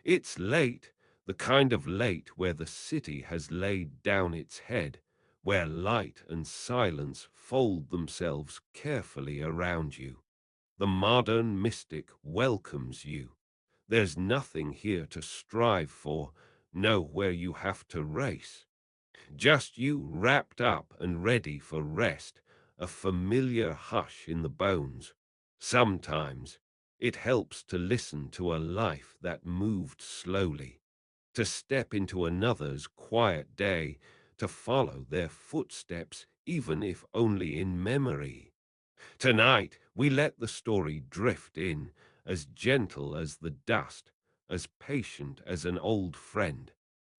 It's late, the kind of late where the city has laid down its head, where light and silence fold themselves carefully around you. The modern mystic welcomes you. There's nothing here to strive for, nowhere you have to race. Just you wrapped up and ready for rest, a familiar hush in the bones. Sometimes it helps to listen to a life that moved slowly, to step into another's quiet day, to follow their footsteps, even if only in memory. Tonight we let the story drift in, as gentle as the dust, as patient as an old friend.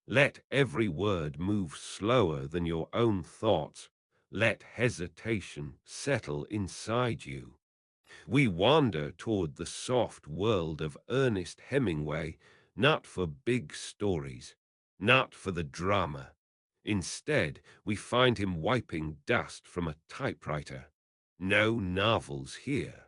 Let every word move slower than your own thoughts. Let hesitation settle inside you. We wander toward the soft world of Ernest Hemingway, not for big stories, not for the drama. Instead, we find him wiping dust from a typewriter. No novels here.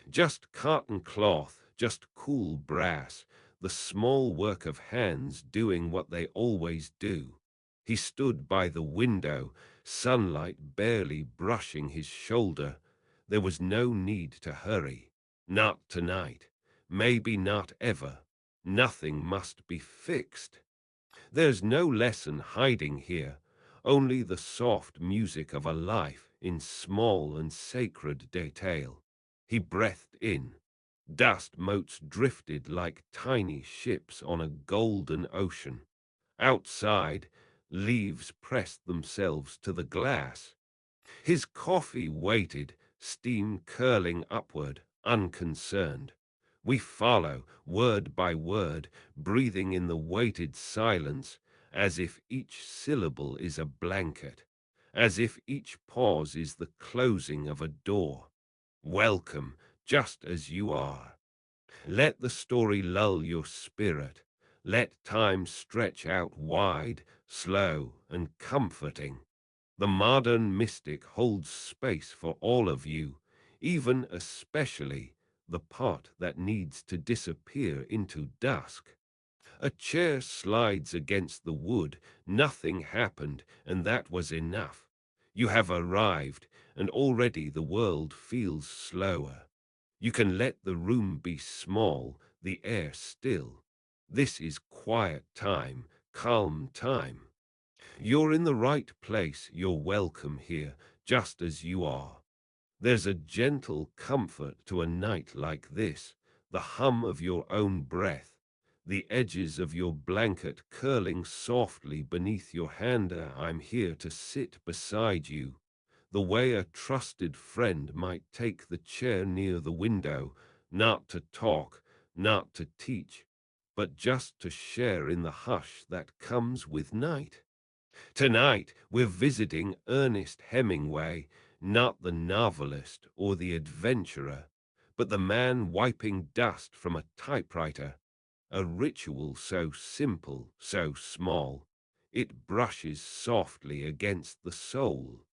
Just cotton cloth, just cool brass, the small work of hands doing what they always do. He stood by the window, sunlight barely brushing his shoulder. There was no need to hurry. Not tonight. Maybe not ever. Nothing must be fixed. There's no lesson hiding here, only the soft music of a life in small and sacred detail. He breathed in. Dust motes drifted like tiny ships on a golden ocean. Outside, leaves pressed themselves to the glass. His coffee waited, steam curling upward, unconcerned. We follow, word by word, breathing in the weighted silence, as if each syllable is a blanket, as if each pause is the closing of a door. Welcome, just as you are. Let the story lull your spirit. Let time stretch out wide, slow, and comforting. The modern mystic holds space for all of you, even especially the part that needs to disappear into dusk. A chair slides against the wood, nothing happened, and that was enough. You have arrived, and already the world feels slower. You can let the room be small, the air still. This is quiet time, calm time. You're in the right place, you're welcome here, just as you are. There's a gentle comfort to a night like this, the hum of your own breath, the edges of your blanket curling softly beneath your hand. I'm here to sit beside you, the way a trusted friend might take the chair near the window, not to talk, not to teach, but just to share in the hush that comes with night. Tonight, we're visiting Ernest Hemingway, not the novelist or the adventurer, but the man wiping dust from a typewriter, a ritual so simple, so small, it brushes softly against the soul.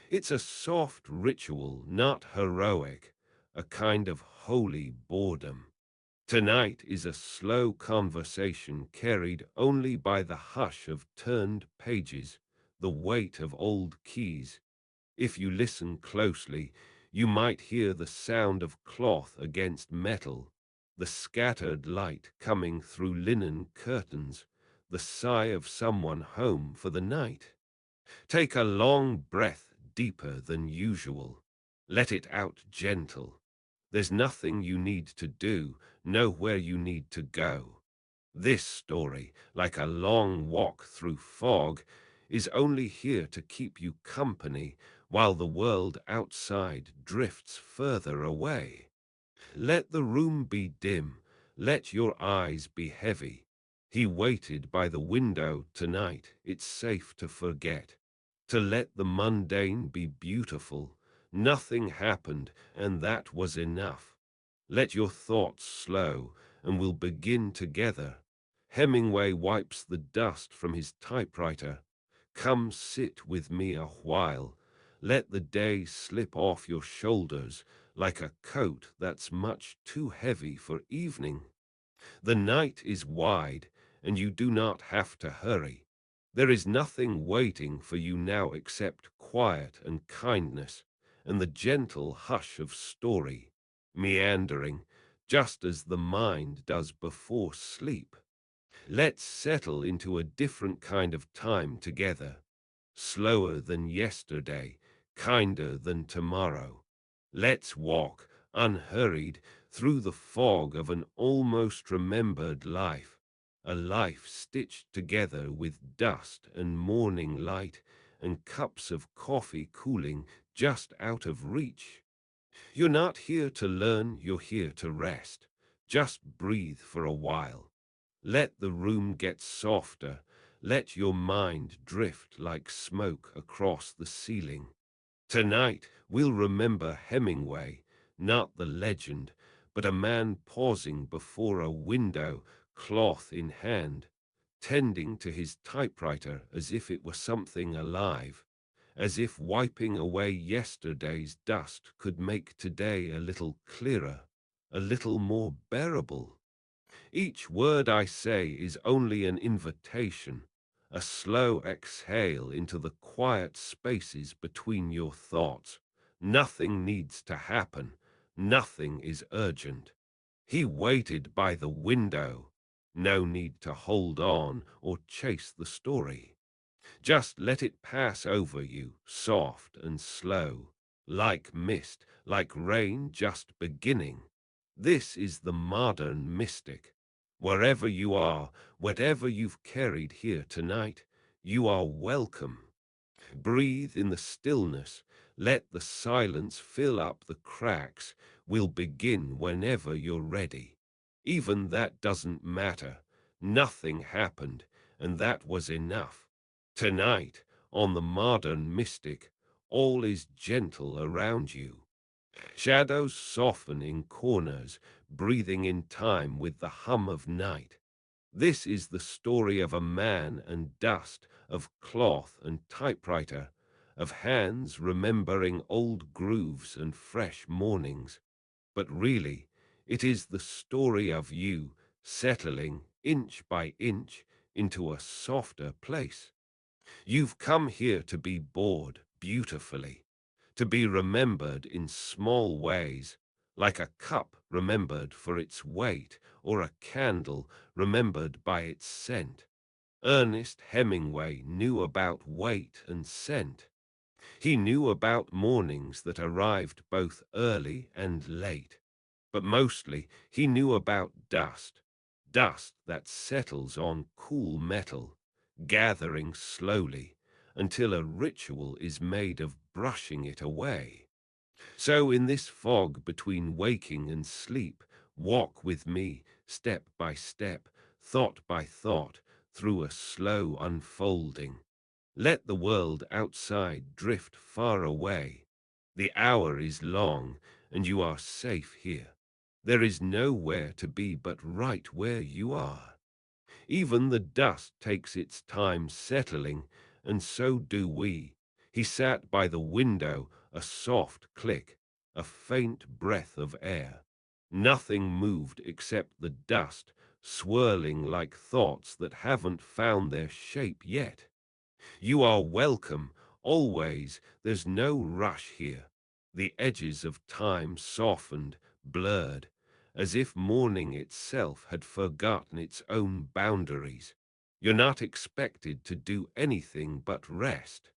It's a soft ritual, not heroic, a kind of holy boredom. Tonight is a slow conversation carried only by the hush of turned pages, the weight of old keys. If you listen closely, you might hear the sound of cloth against metal, the scattered light coming through linen curtains, the sigh of someone home for the night. Take a long breath deeper than usual. Let it out gentle. There's nothing you need to do, nowhere you need to go. This story, like a long walk through fog, is only here to keep you company while the world outside drifts further away. Let the room be dim, let your eyes be heavy. He waited by the window tonight, it's safe to forget, to let the mundane be beautiful. Nothing happened, and that was enough. Let your thoughts slow, and we'll begin together. Hemingway wipes the dust from his typewriter. Come sit with me a while. Let the day slip off your shoulders like a coat that's much too heavy for evening. The night is wide, and you do not have to hurry. There is nothing waiting for you now except quiet and kindness, and the gentle hush of story, meandering, just as the mind does before sleep. Let's settle into a different kind of time together, slower than yesterday, kinder than tomorrow. Let's walk, unhurried, through the fog of an almost remembered life, a life stitched together with dust and morning light and cups of coffee cooling just out of reach. You're not here to learn, you're here to rest. Just breathe for a while. Let the room get softer. Let your mind drift like smoke across the ceiling. Tonight we'll remember Hemingway, not the legend, but a man pausing before a window, cloth in hand, tending to his typewriter as if it were something alive, as if wiping away yesterday's dust could make today a little clearer, a little more bearable. Each word I say is only an invitation, a slow exhale into the quiet spaces between your thoughts. Nothing needs to happen. Nothing is urgent. He waited by the window. No need to hold on or chase the story. Just let it pass over you, soft and slow, like mist, like rain just beginning. This is the modern mystic. Wherever you are, whatever you've carried here tonight, you are welcome. Breathe in the stillness. Let the silence fill up the cracks. We'll begin whenever you're ready. Even that doesn't matter. Nothing happened, and that was enough. Tonight, on the modern mystic, all is gentle around you. Shadows soften in corners, breathing in time with the hum of night. This is the story of a man and dust, of cloth and typewriter, of hands remembering old grooves and fresh mornings. But really, it is the story of you settling inch by inch into a softer place. You've come here to be bored beautifully, to be remembered in small ways, like a cup remembered for its weight or a candle remembered by its scent. Ernest Hemingway knew about weight and scent. He knew about mornings that arrived both early and late. But mostly he knew about dust, dust that settles on cool metal, gathering slowly until a ritual is made of brushing it away. So in this fog between waking and sleep, walk with me, step by step, thought by thought, through a slow unfolding. Let the world outside drift far away. The hour is long, and you are safe here. There is nowhere to be but right where you are. Even the dust takes its time settling, and so do we. He sat by the window, a soft click, a faint breath of air. Nothing moved except the dust, swirling like thoughts that haven't found their shape yet. You are welcome, always. There's no rush here. The edges of time softened, blurred, as if morning itself had forgotten its own boundaries. You're not expected to do anything but rest.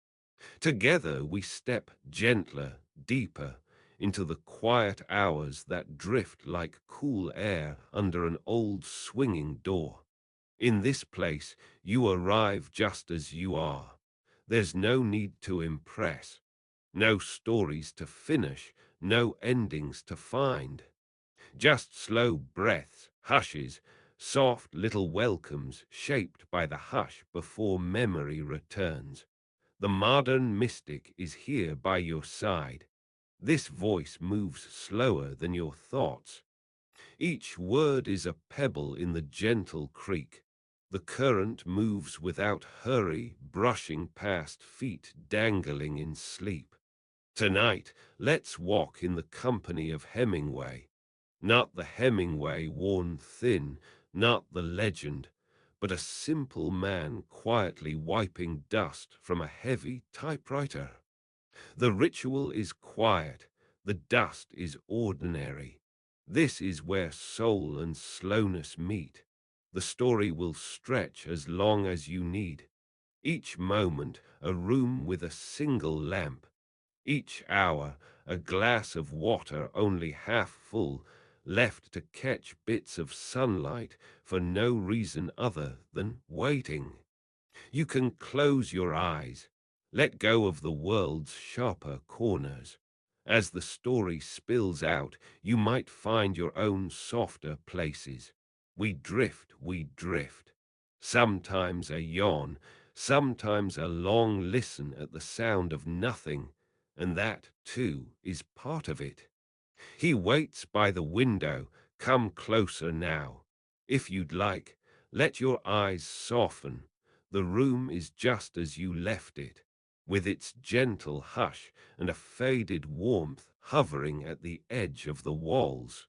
Together we step gentler, deeper, into the quiet hours that drift like cool air under an old swinging door. In this place, you arrive just as you are. There's no need to impress, no stories to finish, no endings to find. Just slow breaths, hushes, soft little welcomes shaped by the hush before memory returns. The modern mystic is here by your side. This voice moves slower than your thoughts. Each word is a pebble in the gentle creek. The current moves without hurry, brushing past feet dangling in sleep. Tonight, let's walk in the company of Hemingway. Not the Hemingway worn thin, not the legend, but a simple man quietly wiping dust from a heavy typewriter. The ritual is quiet, the dust is ordinary. This is where soul and slowness meet. The story will stretch as long as you need. Each moment a room with a single lamp. Each hour a glass of water only half full, left to catch bits of sunlight for no reason other than waiting. You can close your eyes, let go of the world's sharper corners. As the story spills out, you might find your own softer places. We drift. Sometimes a yawn, sometimes a long listen at the sound of nothing, and that, too, is part of it. He waits by the window. Come closer now. If you'd like, let your eyes soften. The room is just as you left it, with its gentle hush and a faded warmth hovering at the edge of the walls.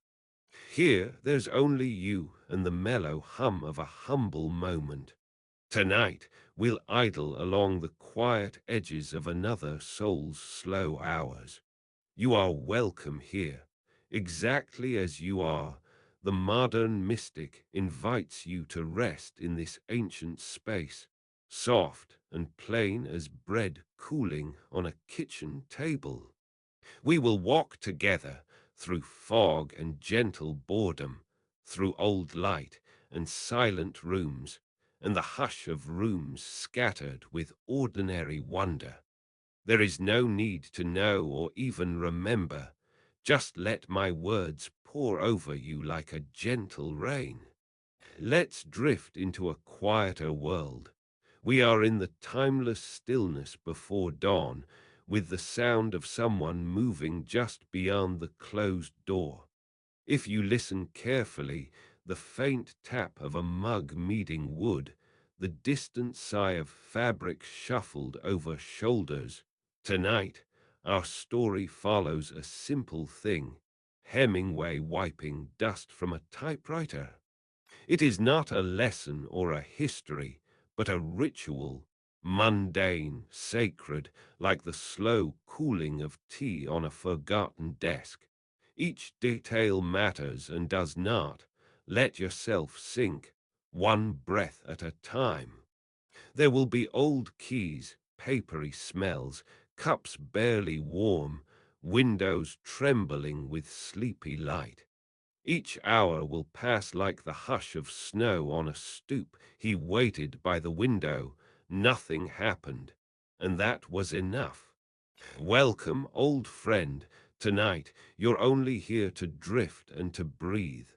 Here there's only you and the mellow hum of a humble moment. Tonight we'll idle along the quiet edges of another soul's slow hours. You are welcome here, exactly as you are. The modern mystic invites you to rest in this ancient space, soft and plain as bread cooling on a kitchen table. We will walk together through fog and gentle boredom, through old light and silent rooms, and the hush of rooms scattered with ordinary wonder. There is no need to know or even remember. Just let my words pour over you like a gentle rain. Let's drift into a quieter world. We are in the timeless stillness before dawn, with the sound of someone moving just beyond the closed door. If you listen carefully, the faint tap of a mug meeting wood, the distant sigh of fabric shuffled over shoulders. Tonight, our story follows a simple thing: Hemingway wiping dust from a typewriter. It is not a lesson or a history, but a ritual, mundane, sacred, like the slow cooling of tea on a forgotten desk. Each detail matters and does not. Let yourself sink, one breath at a time. There will be old keys, papery smells, cups barely warm, windows trembling with sleepy light. Each hour will pass like the hush of snow on a stoop. He waited by the window. Nothing happened, and that was enough. Welcome, old friend. Tonight, you're only here to drift and to breathe.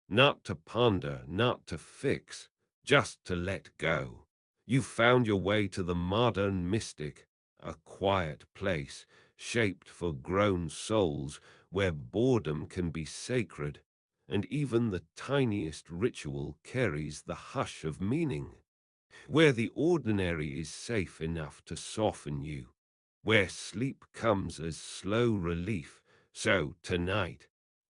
Not to ponder, not to fix, just to let go. You've found your way to the modern mystic, a quiet place shaped for grown souls where boredom can be sacred, and even the tiniest ritual carries the hush of meaning, where the ordinary is safe enough to soften you, where sleep comes as slow relief. So tonight,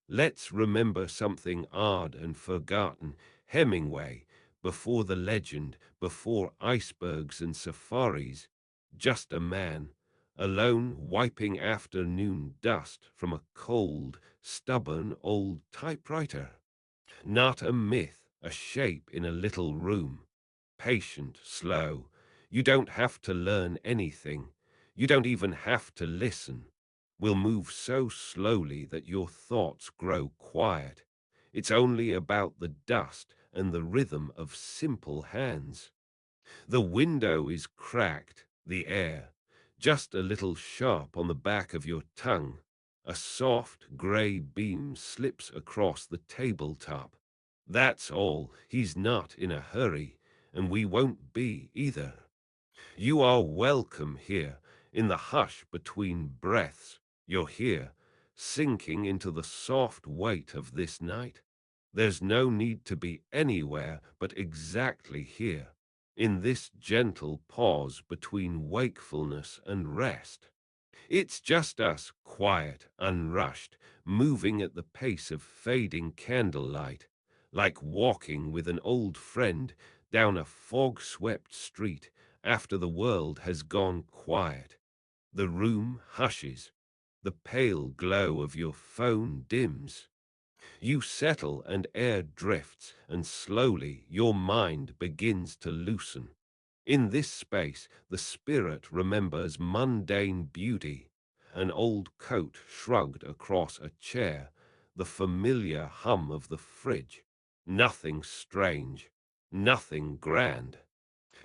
let's remember something odd and forgotten. Hemingway, before the legend, before icebergs and safaris, just a man, alone wiping afternoon dust from a cold, stubborn old typewriter. Not a myth, a shape in a little room. Patient, slow. You don't have to learn anything. You don't even have to listen. We'll move so slowly that your thoughts grow quiet. It's only about the dust and the rhythm of simple hands. The window is cracked, the air just a little sharp on the back of your tongue. A soft gray beam slips across the tabletop. That's all. He's not in a hurry, and we won't be either. You are welcome here, in the hush between breaths. You're here, sinking into the soft weight of this night. There's no need to be anywhere but exactly here, in this gentle pause between wakefulness and rest. It's just us, quiet, unrushed, moving at the pace of fading candlelight, like walking with an old friend down a fog-swept street after the world has gone quiet. The room hushes. The pale glow of your phone dims. You settle and air drifts, and slowly your mind begins to loosen. In this space, the spirit remembers mundane beauty, an old coat shrugged across a chair, the familiar hum of the fridge. Nothing strange, nothing grand.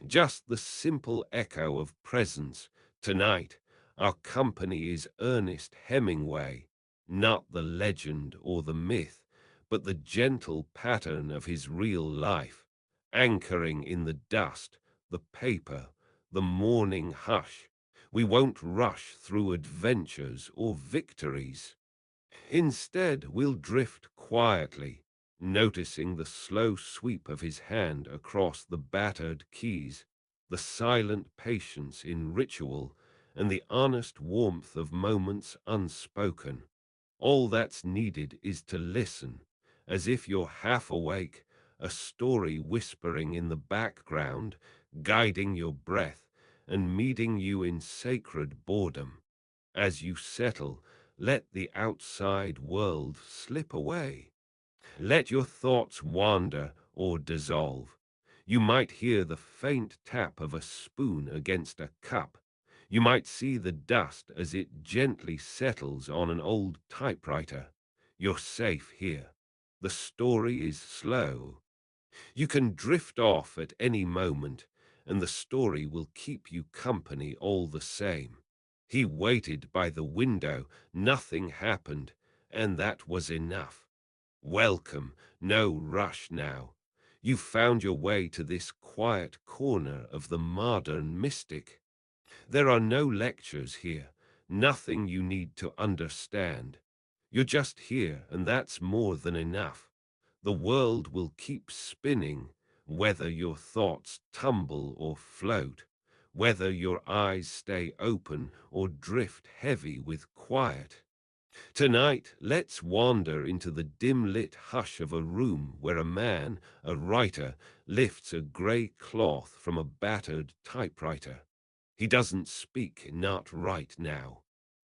Just the simple echo of presence. Tonight, our company is Ernest Hemingway, not the legend or the myth, but the gentle pattern of his real life, anchoring in the dust, the paper, the morning hush. We won't rush through adventures or victories. Instead, we'll drift quietly, noticing the slow sweep of his hand across the battered keys, the silent patience in ritual, and the honest warmth of moments unspoken. All that's needed is to listen, as if you're half awake, a story whispering in the background, guiding your breath, and meeting you in sacred boredom. As you settle, let the outside world slip away. Let your thoughts wander or dissolve. You might hear the faint tap of a spoon against a cup. You might see the dust as it gently settles on an old typewriter. You're safe here. The story is slow. You can drift off at any moment, and the story will keep you company all the same. He waited by the window, nothing happened, and that was enough. Welcome, no rush now. You found your way to this quiet corner of the modern mystic. There are no lectures here, nothing you need to understand. You're just here, and that's more than enough. The world will keep spinning, whether your thoughts tumble or float, whether your eyes stay open or drift heavy with quiet. Tonight, let's wander into the dim-lit hush of a room where a man, a writer, lifts a grey cloth from a battered typewriter. He doesn't speak, not right now.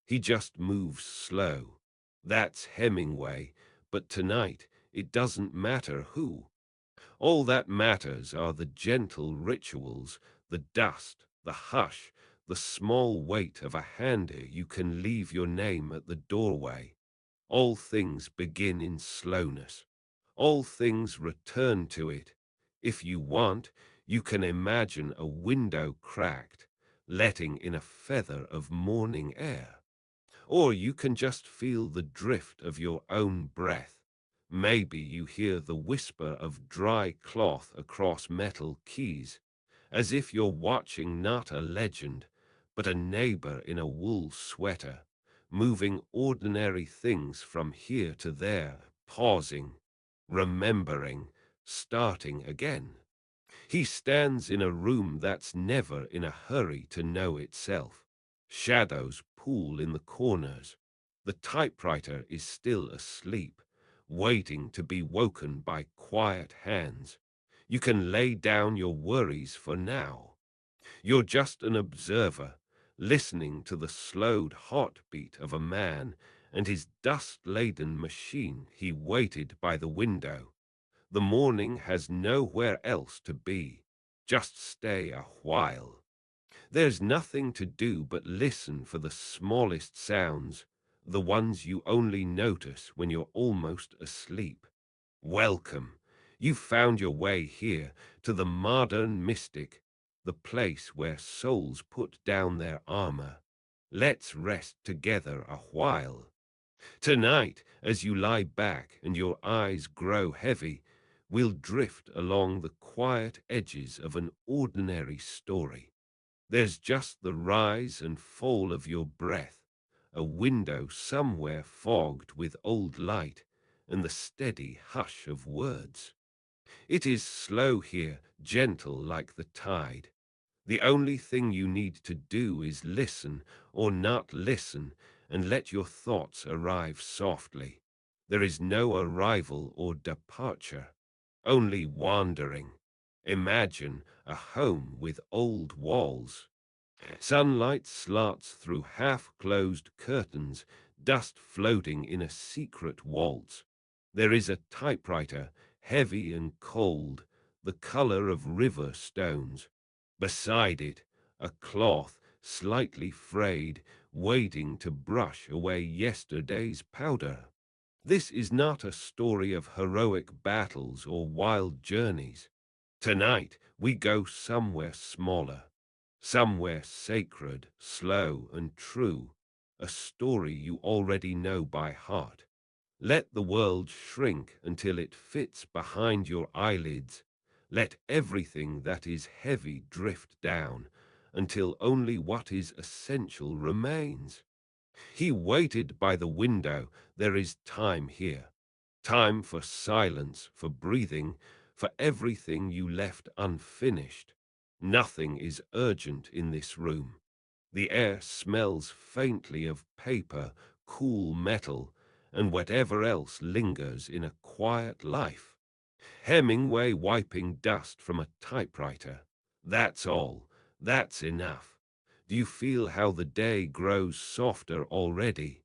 He just moves slow. That's Hemingway, but tonight it doesn't matter who. All that matters are the gentle rituals, the dust, the hush, the small weight of a hand you can leave your name at the doorway. All things begin in slowness. All things return to it. If you want, you can imagine a window cracked, letting in a feather of morning air. Or you can just feel the drift of your own breath. Maybe you hear the whisper of dry cloth across metal keys, as if you're watching not a legend, but a neighbor in a wool sweater, moving ordinary things from here to there, pausing, remembering, starting again. He stands in a room that's never in a hurry to know itself. Shadows pool in the corners. The typewriter is still asleep, waiting to be woken by quiet hands. You can lay down your worries for now. You're just an observer, listening to the slowed heartbeat of a man and his dust-laden machine. He waited by the window. The morning has nowhere else to be. Just stay a while. There's nothing to do but listen for the smallest sounds, the ones you only notice when you're almost asleep. Welcome. You found your way here to the modern mystic, the place where souls put down their armor. Let's rest together a while. Tonight, as you lie back and your eyes grow heavy, we'll drift along the quiet edges of an ordinary story. There's just the rise and fall of your breath, a window somewhere fogged with old light, and the steady hush of words. It is slow here, gentle like the tide. The only thing you need to do is listen or not listen and let your thoughts arrive softly. There is no arrival or departure, only wandering. Imagine a home with old walls. Sunlight slants through half-closed curtains, dust floating in a secret waltz. There is a typewriter, heavy and cold, the color of river stones. Beside it, a cloth, slightly frayed, waiting to brush away yesterday's powder. This is not a story of heroic battles or wild journeys. Tonight, we go somewhere smaller, somewhere sacred, slow, and true, a story you already know by heart. Let the world shrink until it fits behind your eyelids. Let everything that is heavy drift down until only what is essential remains. He waited by the window. There is time here. Time for silence, for breathing, for everything you left unfinished. Nothing is urgent in this room. The air smells faintly of paper, cool metal, and whatever else lingers in a quiet life. Hemingway wiping dust from a typewriter. That's all. That's enough. Do you feel how the day grows softer already?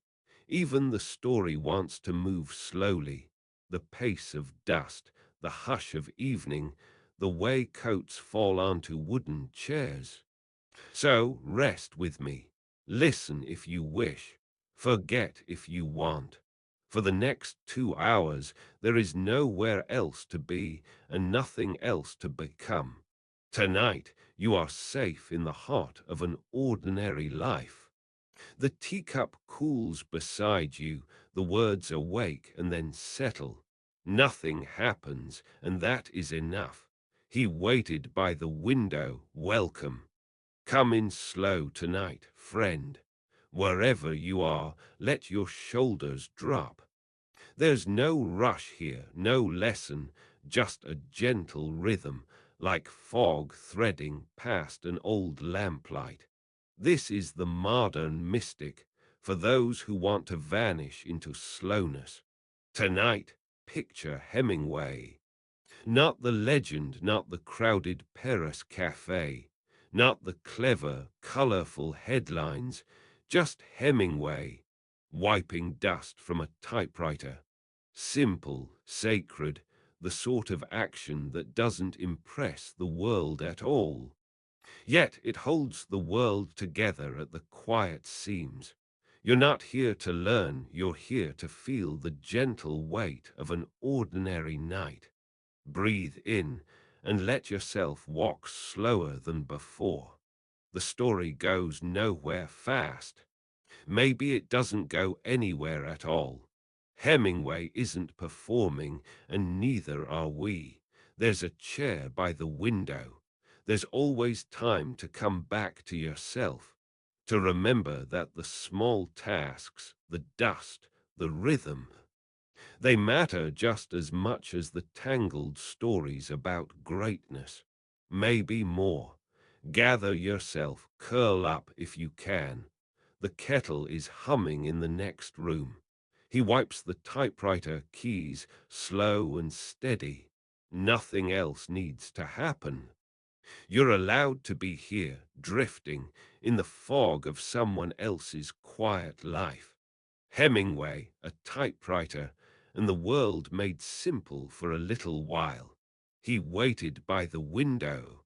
Even the story wants to move slowly. The pace of dust, the hush of evening, the way coats fall onto wooden chairs. So rest with me. Listen if you wish. Forget if you want. For the next 2 hours, there is nowhere else to be and nothing else to become. Tonight, you are safe in the heart of an ordinary life. The teacup cools beside you, the words awake and then settle. Nothing happens, and that is enough. He waited by the window, welcome. Come in slow tonight, friend. Wherever you are, let your shoulders drop. There's no rush here, no lesson, just a gentle rhythm, like fog threading past an old lamplight. This is the modern mystic, for those who want to vanish into slowness. Tonight, picture Hemingway. Not the legend, not the crowded Paris cafe, not the clever, colorful headlines, just Hemingway, wiping dust from a typewriter. Simple, sacred, the sort of action that doesn't impress the world at all. Yet it holds the world together at the quiet seams. You're not here to learn, you're here to feel the gentle weight of an ordinary night. Breathe in and let yourself walk slower than before. The story goes nowhere fast. Maybe it doesn't go anywhere at all. Hemingway isn't performing, and neither are we. There's a chair by the window. There's always time to come back to yourself, to remember that the small tasks, the dust, the rhythm, they matter just as much as the tangled stories about greatness, maybe more. Gather yourself, curl up if you can. The kettle is humming in the next room. He wipes the typewriter keys, slow and steady. Nothing else needs to happen. You're allowed to be here, drifting in the fog of someone else's quiet life. Hemingway, a typewriter, and the world made simple for a little while. He waited by the window.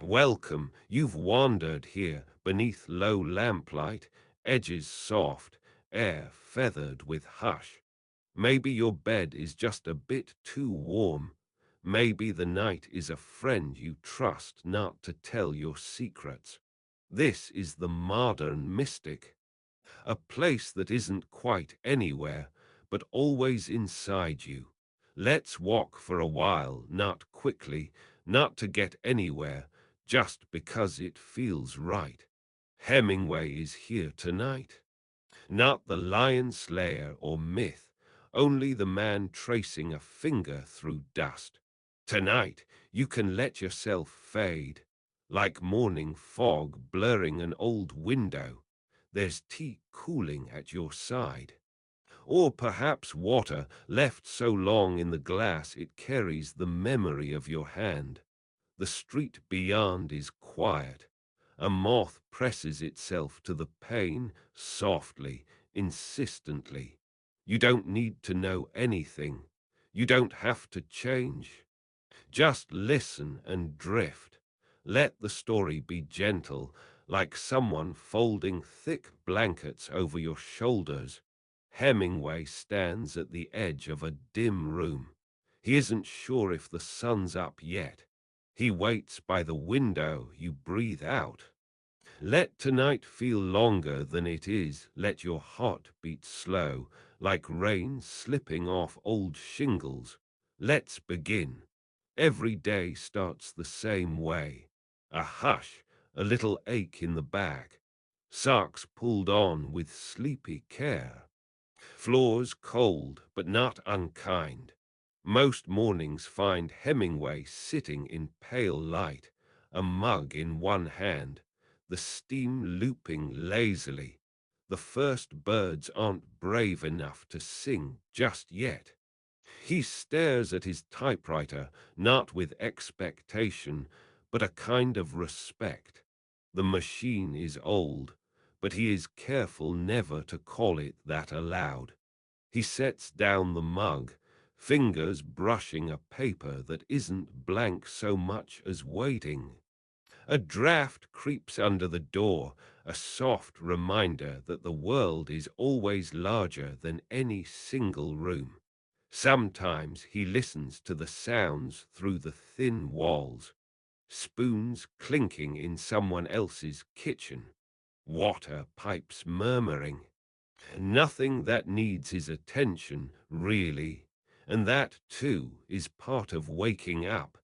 Welcome, you've wandered here beneath low lamplight, edges soft, air feathered with hush. Maybe your bed is just a bit too warm. Maybe the night is a friend you trust not to tell your secrets. This is the modern mystic. A place that isn't quite anywhere, but always inside you. Let's walk for a while, not quickly, not to get anywhere, just because it feels right. Hemingway is here tonight. Not the lion slayer or myth, only the man tracing a finger through dust. Tonight, you can let yourself fade. like morning fog blurring an old window. There's tea cooling at your side. Or perhaps water left so long in the glass it carries the memory of your hand. The street beyond is quiet. A moth presses itself to the pane softly, insistently. You don't need to know anything. You don't have to change. Just listen and drift. Let the story be gentle, like someone folding thick blankets over your shoulders. Hemingway stands at the edge of a dim room. He isn't sure if the sun's up yet. He waits by the window you breathe out. Let tonight feel longer than it is. Let your heart beat slow, like rain slipping off old shingles. Let's begin. Every day starts the same way. A hush, a little ache in the back. Socks pulled on with sleepy care. Floors cold, but not unkind. Most mornings find Hemingway sitting in pale light, a mug in one hand, the steam looping lazily. The first birds aren't brave enough to sing just yet. He stares at his typewriter, not with expectation, but a kind of respect. The machine is old, but he is careful never to call it that aloud. He sets down the mug, fingers brushing a paper that isn't blank so much as waiting. A draft creeps under the door, a soft reminder that the world is always larger than any single room. Sometimes he listens to the sounds through the thin walls, spoons clinking in someone else's kitchen, water pipes murmuring. Nothing that needs his attention, really, and that, too, is part of waking up.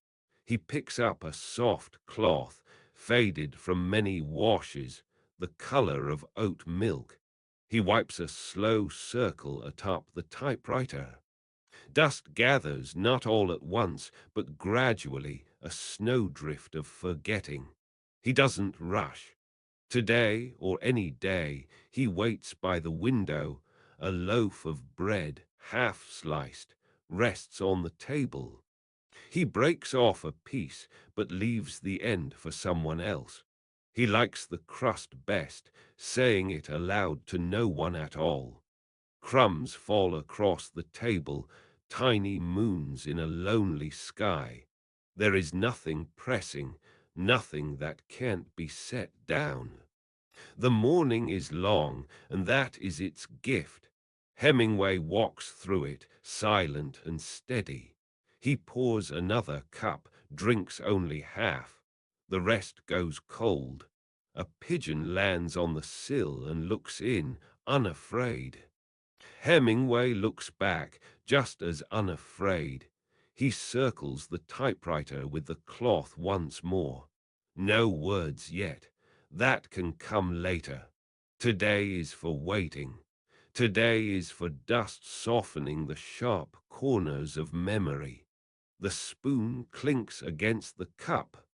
He picks up a soft cloth, faded from many washes, the color of oat milk. He wipes a slow circle atop the typewriter. Dust gathers not all at once, but gradually, a snowdrift of forgetting. He doesn't rush. Today or any day, he waits by the window. A loaf of bread, half sliced, rests on the table. He breaks off a piece, but leaves the end for someone else. He likes the crust best, saying it aloud to no one at all. Crumbs fall across the table, tiny moons in a lonely sky. There is nothing pressing, nothing that can't be set down. The morning is long, and that is its gift. Hemingway walks through it, silent and steady. He pours another cup, drinks only half. The rest goes cold. A pigeon lands on the sill and looks in, unafraid. Hemingway looks back, just as unafraid. He circles the typewriter with the cloth once more. No words yet. That can come later. Today is for waiting. Today is for dust softening the sharp corners of memory. The spoon clinks against the cup.